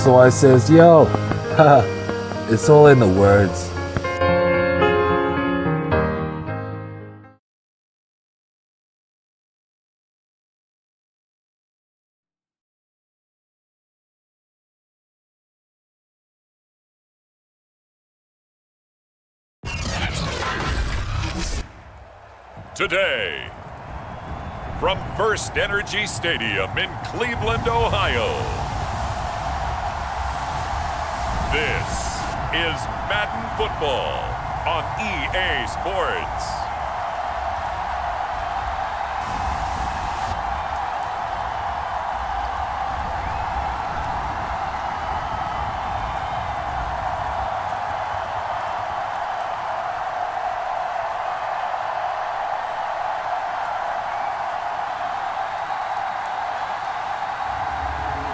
So I says, yo, it's all in the words. Today, from First Energy Stadium in Cleveland, Ohio, this is Madden Football on EA Sports.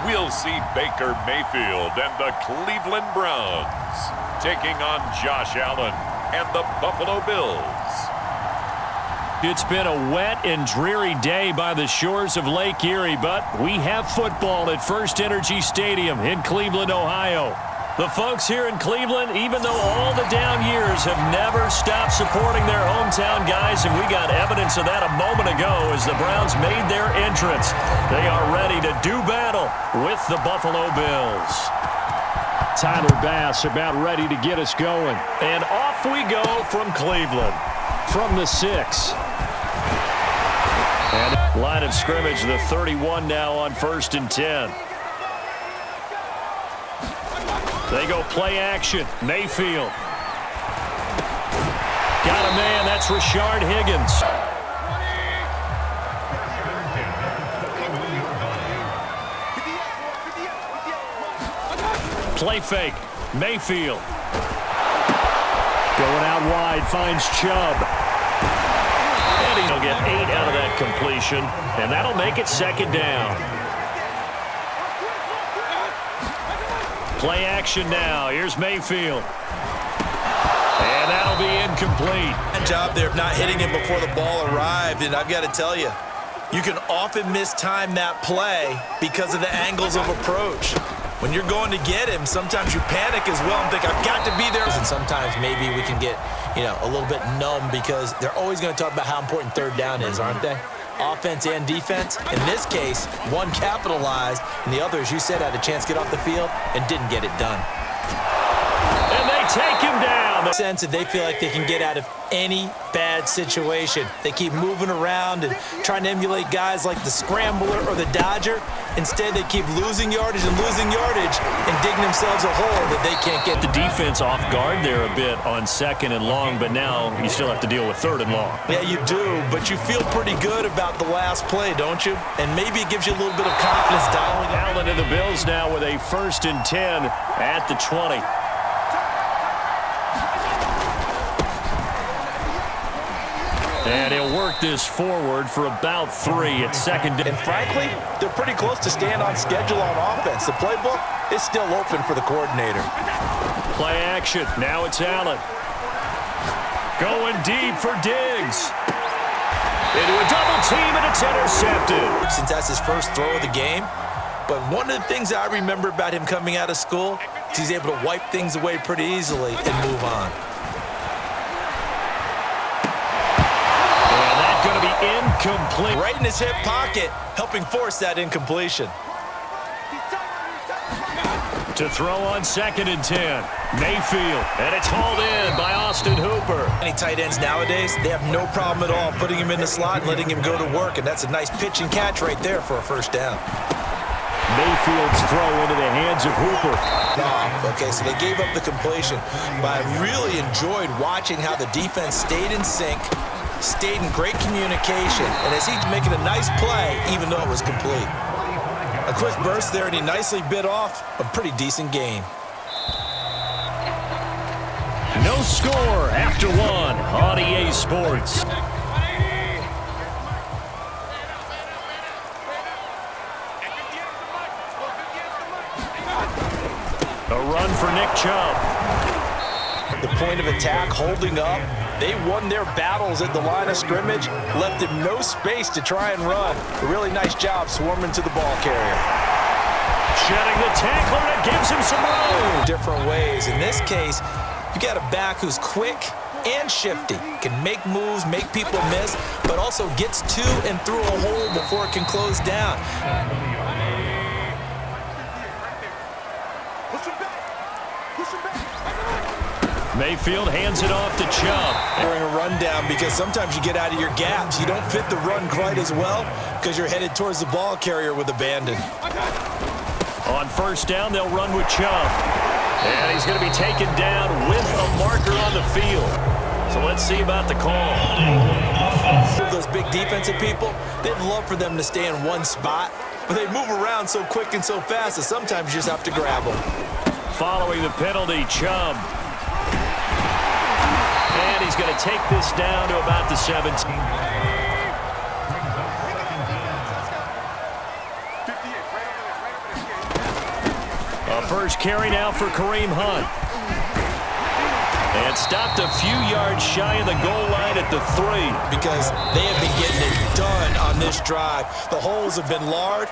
We'll see Baker Mayfield and the Cleveland Browns taking on Josh Allen and the Buffalo Bills. It's been a wet and dreary day by the shores of Lake Erie, but we have football at First Energy Stadium in Cleveland, Ohio. The folks here in Cleveland, even though all the down years, have never stopped supporting their hometown guys, and we got evidence of that a moment ago as the Browns made their entrance. They are ready to do battle with the Buffalo Bills. Tyler Bass about ready to get us going. And off we go from Cleveland. From the 6. And line of scrimmage, the 31 now on 1st and 10. They go play action. Mayfield. Got a man. That's Rashard Higgins. Play fake. Mayfield. Going out wide. Finds Chubb. And he'll get 8 out of that completion. And that'll make it 2nd down. Play action now. Here's Mayfield. And that'll be incomplete. Good job there of not hitting him before the ball arrived. And I've got to tell you, you can often mistime that play because of the angles of approach. When you're going to get him, sometimes you panic as well and think, I've got to be there. And sometimes maybe we can get, a little bit numb because they're always going to talk about how important 3rd down is, aren't they? Offense and defense. In this case, one capitalized, and the other, as you said, had a chance to get off the field and didn't get it done. And they take him down. The sense that they feel like they can get out of any bad situation. They keep moving around and trying to emulate guys like the Scrambler or the Dodger. Instead, they keep losing yardage and digging themselves a hole that they can't get. The defense off guard there a bit on 2nd and long, but now you still have to deal with 3rd and long. Yeah, you do, but you feel pretty good about the last play, don't you? And maybe it gives you a little bit of confidence dialing. Allen to the Bills now with a 1st and 10 at the 20. And he'll work this forward for about 3 at 2nd. And frankly, they're pretty close to staying on schedule on offense. The playbook is still open for the coordinator. Play action. Now it's Allen. Going deep for Diggs. Into a double team, and it's intercepted. Since that's his first throw of the game. But one of the things I remember about him coming out of school is he's able to wipe things away pretty easily and move on. Going to be incomplete. Right in his hip pocket, helping force that incompletion. To throw on 2nd and 10. Mayfield, and it's hauled in by Austin Hooper. Any tight ends nowadays, they have no problem at all putting him in the slot and letting him go to work, and that's a nice pitch and catch right there for a 1st down. Mayfield's throw into the hands of Hooper. Okay, so they gave up the completion, but I really enjoyed watching how the defense stayed in sync, stayed in great communication, and as he's making a nice play, even though it was complete. A quick burst there, and he nicely bit off a pretty decent gain. No score after 1 on EA Sports. A run for Nick Chubb. The point of attack holding up. They won their battles at the line of scrimmage, left him no space to try and run. A really nice job swarming to the ball carrier. Shedding the tackler, and it gives him some room. Different ways. In this case, you got a back who's quick and shifty, can make moves, make people miss, but also gets to and through a hole before it can close down. Mayfield hands it off to Chubb. During a rundown, because sometimes you get out of your gaps. You don't fit the run quite as well because you're headed towards the ball carrier with abandon. On first down, they'll run with Chubb. And he's going to be taken down with a marker on the field. So let's see about the call. Those big defensive people, they'd love for them to stay in one spot, but they move around so quick and so fast that sometimes you just have to grab them. Following the penalty, Chubb. And he's going to take this down to about the 17. A first carry now for Kareem Hunt. And stopped a few yards shy of the goal line at the 3. Because they have been getting it done on this drive. The holes have been large.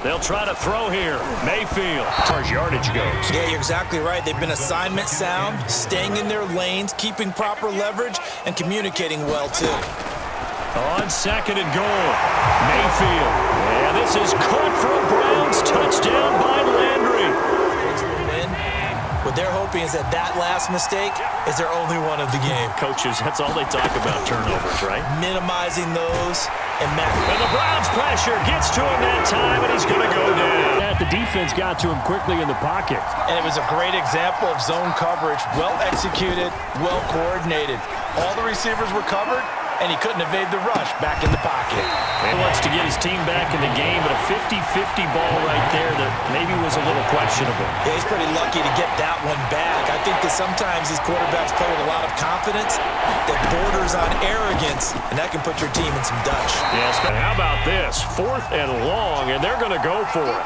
They'll try to throw here. Mayfield. As far as yardage goes. Yeah, you're exactly right. They've been assignment sound, staying in their lanes, keeping proper leverage, and communicating well, too. On second and goal, Mayfield. Yeah, this is caught for a Browns touchdown by Landry. What they're hoping is that last mistake is their only one of the game. Coaches, that's all they talk about, turnovers, right? Minimizing those and And the Browns pressure gets to him that time, and he's going to go down. The defense got to him quickly in the pocket. And it was a great example of zone coverage. Well executed, well coordinated. All the receivers were covered, and he couldn't evade the rush back in the pocket. He wants to get his team back in the game, but a 50-50 ball right there that maybe was a little questionable. Yeah, he's pretty lucky to get that one back. I think that sometimes these quarterbacks play with a lot of confidence that borders on arrogance, and that can put your team in some Dutch. Yes, but how about this? 4th and long, and they're going to go for it.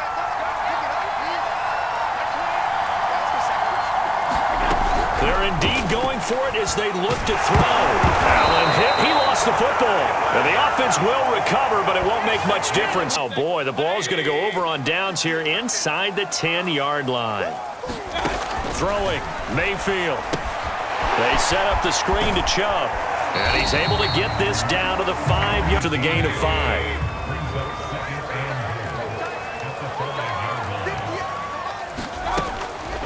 They're indeed going for it as they look to throw. Allen hit. He lost the football. And the offense will recover, but it won't make much difference. Oh, boy, the ball's going to go over on downs here inside the 10-yard line. Throwing, Mayfield. They set up the screen to Chubb. And he's able to get this down to the 5 to the gain of 5.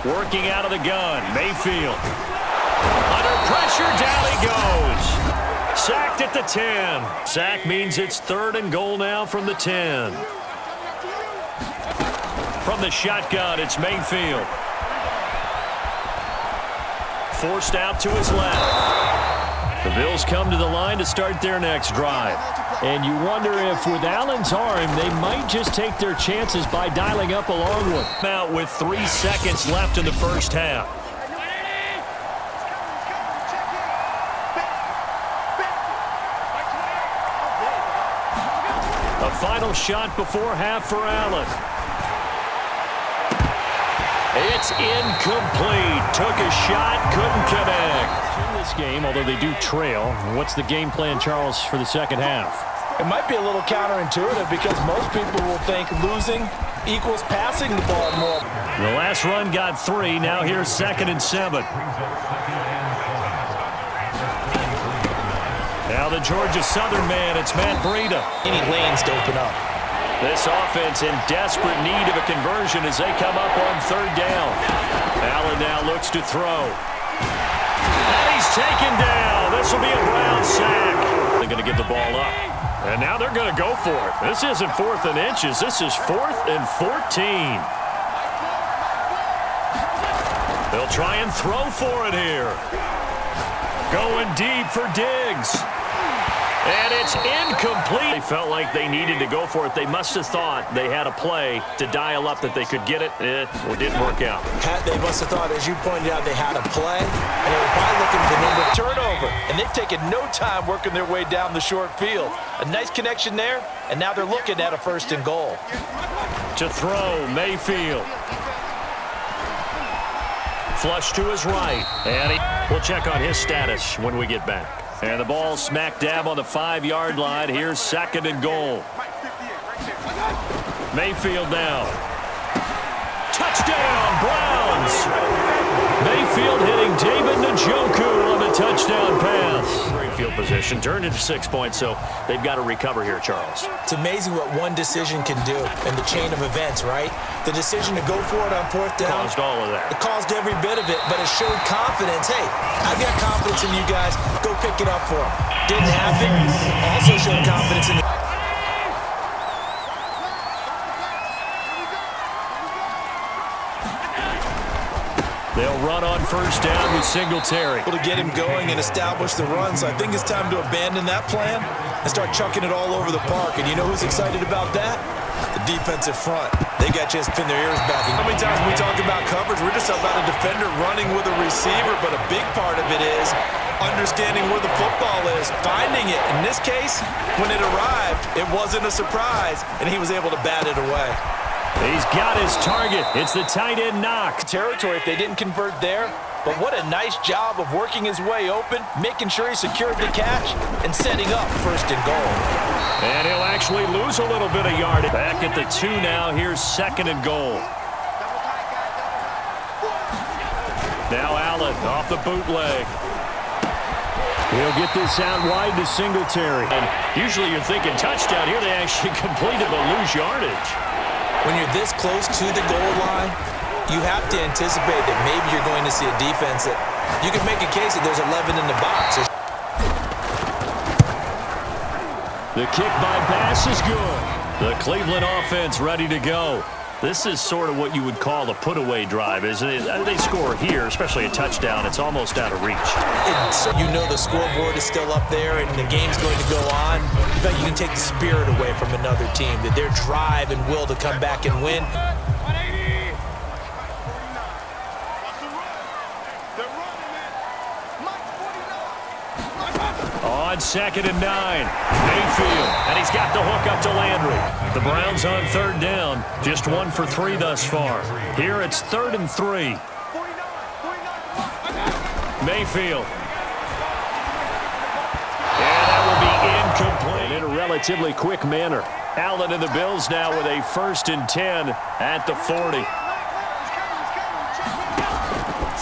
Working out of the gun, Mayfield. Under pressure, down he goes. Sacked at the 10. Sack means it's 3rd and goal now from the 10. From the shotgun, it's Mayfield. Forced out to his left. The Bills come to the line to start their next drive. And you wonder if with Allen's arm, they might just take their chances by dialing up a long one. Out with 3 seconds left in the first half. A final shot before half for Allen. It's incomplete. Took a shot, couldn't connect. In this game, although they do trail, what's the game plan, Charles, for the second half? It might be a little counterintuitive because most people will think losing equals passing the ball more. The last run got 3. Now here's 2nd and 7. Now the Georgia Southern man, it's Matt Breida. Any lanes to open up. This offense in desperate need of a conversion as they come up on 3rd down. Allen now looks to throw. And he's taken down. This will be a Brown sack. They're going to give the ball up. And now they're going to go for it. This isn't 4th and inches. This is 4th and 14. They'll try and throw for it here. Going deep for Diggs. And it's incomplete. They felt like they needed to go for it. They must have thought they had a play to dial up that they could get it. It didn't work out. They must have thought, as you pointed out, they had a play. And they were probably looking for the number turnover. And they've taken no time working their way down the short field. A nice connection there. And now they're looking at a 1st and goal. To throw, Mayfield. Flush to his right. And we'll check on his status when we get back. And the ball smack dab on the 5-yard line. Here's 2nd and goal. Mayfield now. Touchdown, Browns! Mayfield hitting David Njoku on the touchdown pass. Great field position, turned into 6 points, so they've got to recover here, Charles. It's amazing what one decision can do in the chain of events, right? The decision to go for it on 4th down. Caused all of that. It caused every bit of it, but it showed confidence. Hey, I've got confidence in you guys. Go pick it up for them. Didn't happen. Also showed confidence in the... They'll run on 1st down with Singletary. To get him going and establish the run, so I think it's time to abandon that plan and start chucking it all over the park. And you know who's excited about that? The defensive front. They got just pin their ears back. How many times we talk about coverage, we're just about a defender running with a receiver, but a big part of it is understanding where the football is, finding it. In this case, when it arrived, it wasn't a surprise, and he was able to bat it away. He's got his target. It's the tight end knock. Territory if they didn't convert there, but what a nice job of working his way open, making sure he secured the catch, and setting up 1st and goal. And he'll actually lose a little bit of yardage. Back at the 2 now. Here's 2nd and goal. Now Allen off the bootleg. He'll get this out wide to Singletary. And usually you're thinking touchdown. Here they actually completed but lose yardage. When you're this close to the goal line, you have to anticipate that maybe you're going to see a defense that you can make a case that there's 11 in the box. The kick by Bass is good. The Cleveland offense ready to go. This is sort of what you would call a put-away drive, isn't it? They score here, especially a touchdown. It's almost out of reach. So you know the scoreboard is still up there and the game's going to go on. In fact, you can take the spirit away from another team, that their drive and will to come back and win. On 2nd and 9, Mayfield, and he's got the hook up to Landry. The Browns on 3rd down, just 1 for 3 thus far. Here it's 3rd and 3. Mayfield. And that will be incomplete in a relatively quick manner. Allen and the Bills now with a 1st and 10 at the 40.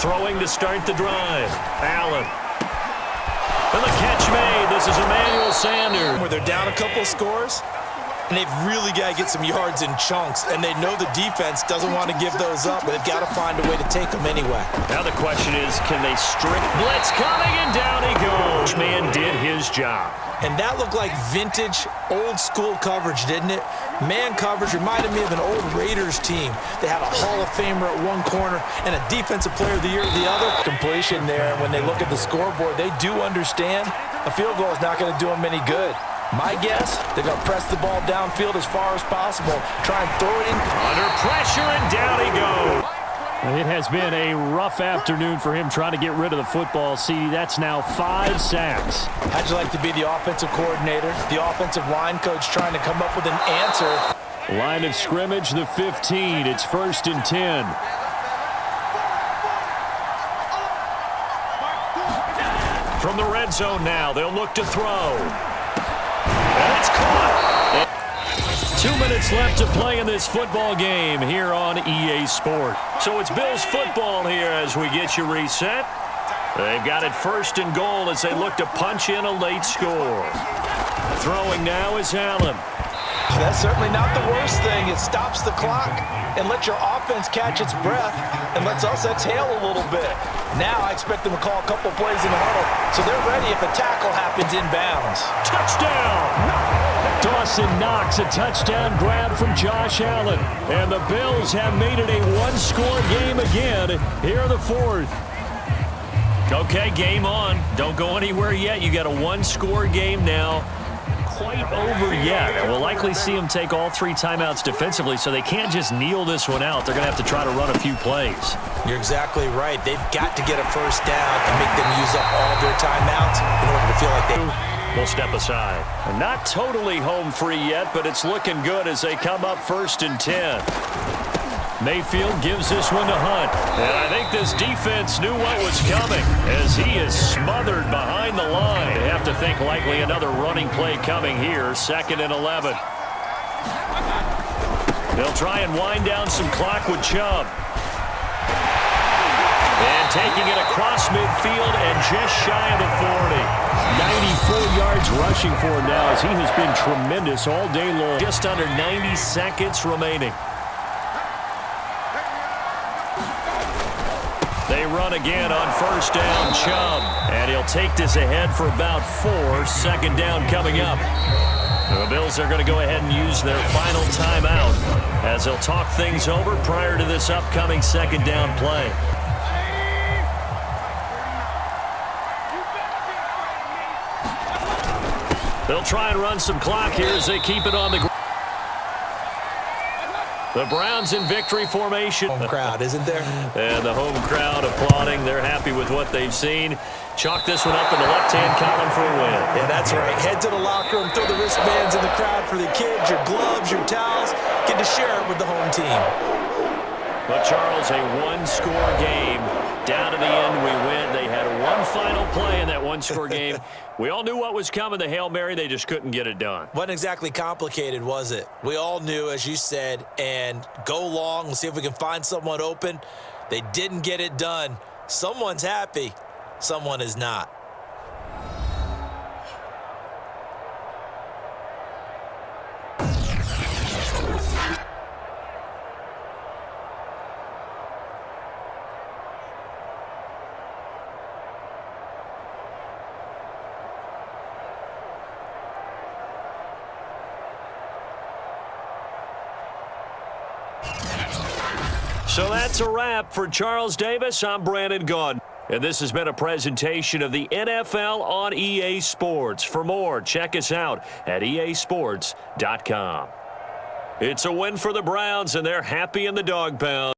Throwing to start the drive. Allen. And the catch made. This is Emmanuel Sanders. Where they're down a couple scores, and they've really got to get some yards in chunks, and they know the defense doesn't want to give those up, but they've got to find a way to take them anyway. Now the question is, can they string? Blitz coming, and down he goes. Man did his job. And that looked like vintage, old-school coverage, didn't it? Man coverage reminded me of an old Raiders team. They had a Hall of Famer at one corner and a Defensive Player of the Year at the other. Completion there, and when they look at the scoreboard, they do understand a field goal is not going to do them any good. My guess, they're going to press the ball downfield as far as possible. Try and throw it in. Under pressure, and down he goes. It has been a rough afternoon for him trying to get rid of the football. See, that's now 5 sacks. How'd you like to be the offensive coordinator, the offensive line coach trying to come up with an answer? Line of scrimmage, the 15. It's 1st and 10. From the red zone now, they'll look to throw. And it's caught. 2 minutes left to play in this football game here on EA Sport. So it's Bills football here as we get you reset. They've got it 1st and goal as they look to punch in a late score. Throwing now is Allen. That's certainly not the worst thing. It stops the clock and lets your offense catch its breath and lets us exhale a little bit. Now I expect them to call a couple plays in the huddle so they're ready if a tackle happens inbounds. Touchdown! Dawson Knox, a touchdown grab from Josh Allen. And the Bills have made it a one-score game again here in the 4th. Okay, game on. Don't go anywhere yet. You got a one-score game now. Quite over yet. And we'll likely see them take all 3 timeouts defensively, so they can't just kneel this one out. They're going to have to try to run a few plays. You're exactly right. They've got to get a first down and make them use up all their timeouts in order to feel like they... We'll step aside. Not totally home free yet, but it's looking good as they come up 1st and 10. Mayfield gives this one to Hunt. And I think this defense knew what was coming as he is smothered behind the line. They have have to think likely another running play coming here, 2nd and 11. They'll try and wind down some clock with Chubb. And taking it across midfield and just shy of the 40. 94 yards rushing for him now as he has been tremendous all day long. Just under 90 seconds remaining. They run again on 1st down, Chubb. And he'll take this ahead for about 4. 2nd down coming up. The Bills are going to go ahead and use their final timeout as they'll talk things over prior to this upcoming 2nd down play. They'll try and run some clock here as they keep it on the ground. The Browns in victory formation. Home crowd, isn't there? And the home crowd applauding. They're happy with what they've seen. Chalk this one up in the left-hand column for a win. Yeah, that's right. Head to the locker room, throw the wristbands in the crowd for the kids, your gloves, your towels. Get to share it with the home team. But, Charles, a one-score game. Down to the end, we win. They had one final play in that one-score game. We all knew what was coming, the Hail Mary. They just couldn't get it done. Wasn't exactly complicated, was it? We all knew, as you said, and go long. We'll see if we can find someone open. They didn't get it done. Someone's happy. Someone is not. So that's a wrap for Charles Davis. I'm Brandon Gaudin. And this has been a presentation of the NFL on EA Sports. For more, check us out at easports.com. It's a win for the Browns, and they're happy in the dog pound.